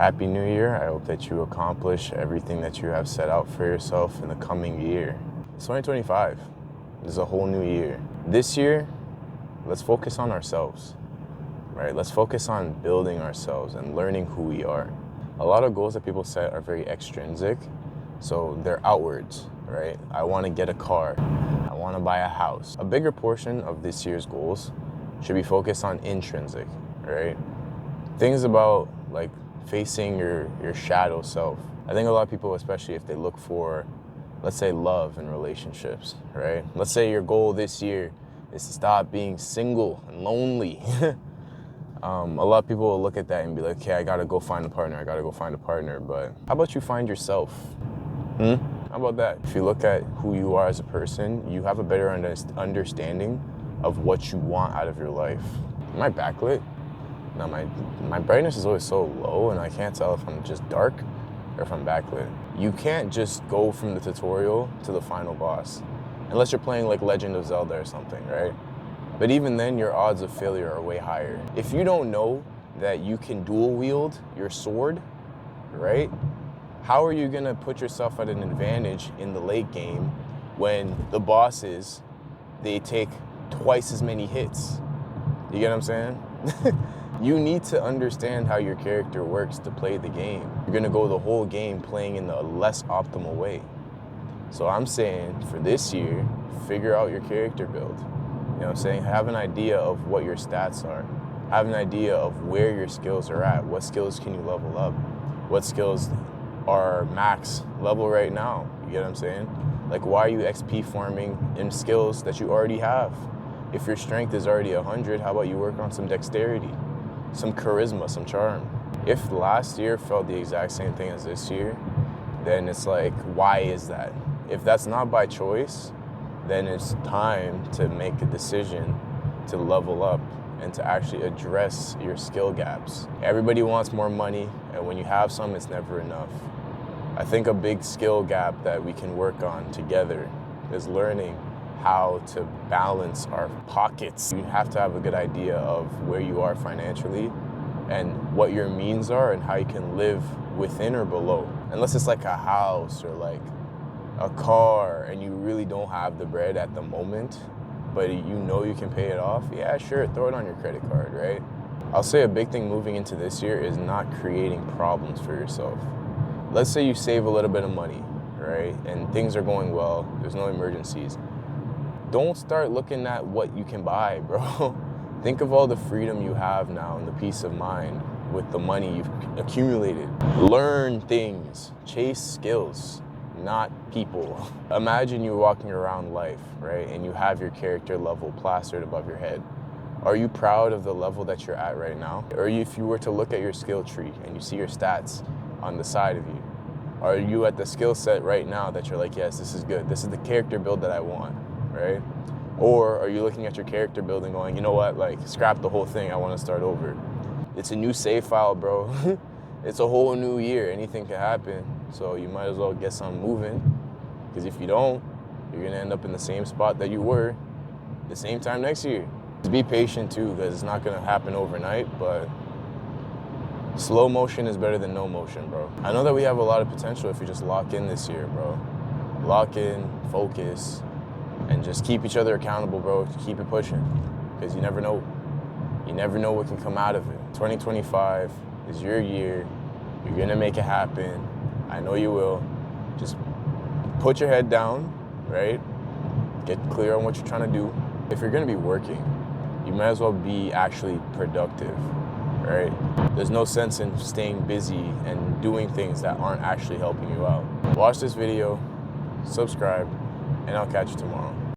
Happy New Year. I hope that you accomplish everything that you have set out for yourself in the coming year. It's 2025. This is a whole new year. This year, let's focus on ourselves, right? Let's focus on building ourselves and learning who we are. A lot of goals that people set are very extrinsic, so they're outwards, right? I want to get a car. I want to buy a house. A bigger portion of this year's goals should be focused on intrinsic, right? Things about like facing your shadow self. I think a lot of people, especially if they look for, let's say, love in relationships, right? Let's say your goal this year is to stop being single and lonely. A lot of people will look at that and be like, okay, I gotta go find a partner, but how about you find yourself? How about that? If you look at who you are as a person, you have a better understanding of what you want out of your life. Am I backlit? No, my brightness is always so low and I can't tell if I'm just dark or if I'm backlit. You can't just go from the tutorial to the final boss, unless you're playing like Legend of Zelda or something, right? But even then, your odds of failure are way higher. If you don't know that you can dual wield your sword, right? How are you gonna put yourself at an advantage in the late game when the bosses, they take twice as many hits? You get what I'm saying? You need to understand how your character works to play the game. You're gonna go the whole game playing in the less optimal way. So I'm saying for this year, figure out your character build. You know what I'm saying? Have an idea of what your stats are. Have an idea of where your skills are at. What skills can you level up? What skills are max level right now? You get what I'm saying? Like, why are you XP farming in skills that you already have? If your strength is already 100, how about you work on some dexterity, some charisma, some charm? If last year felt the exact same thing as this year, then it's like, why is that? If that's not by choice, then it's time to make a decision to level up and to actually address your skill gaps. Everybody wants more money, and when you have some, it's never enough. I think a big skill gap that we can work on together is learning how to balance our pockets. You have to have a good idea of where you are financially and what your means are and how you can live within or below. Unless it's like a house or like a car and you really don't have the bread at the moment, but you know you can pay it off, yeah, sure, throw it on your credit card, right? I'll say a big thing moving into this year is not creating problems for yourself. Let's say you save a little bit of money, right? And things are going well, there's no emergencies. Don't start looking at what you can buy, bro. Think of all the freedom you have now and the peace of mind with the money you've accumulated. Learn things, chase skills, not people. Imagine you walking around life, right? And you have your character level plastered above your head. Are you proud of the level that you're at right now? Or if you were to look at your skill tree and you see your stats on the side of you, are you at the skill set right now that you're like, yes, this is good. This is the character build that I want, right? Or are you looking at your character build and going, you know what, like scrap the whole thing, I want to start over. It's a new save file, bro. It's a whole new year, anything can happen. So you might as well get something moving, because if you don't, you're gonna end up in the same spot that you were the same time next year. Just be patient too, because it's not gonna happen overnight, but slow motion is better than no motion, bro. I know that we have a lot of potential if you just lock in this year, bro. Lock in, focus, and just keep each other accountable, bro. Keep it pushing, because you never know. You never know what can come out of it. 2025 is your year. You're gonna make it happen. I know you will. Just put your head down, right? Get clear on what you're trying to do. If you're gonna be working, you might as well be actually productive, right? There's no sense in staying busy and doing things that aren't actually helping you out. Watch this video, subscribe, and I'll catch you tomorrow.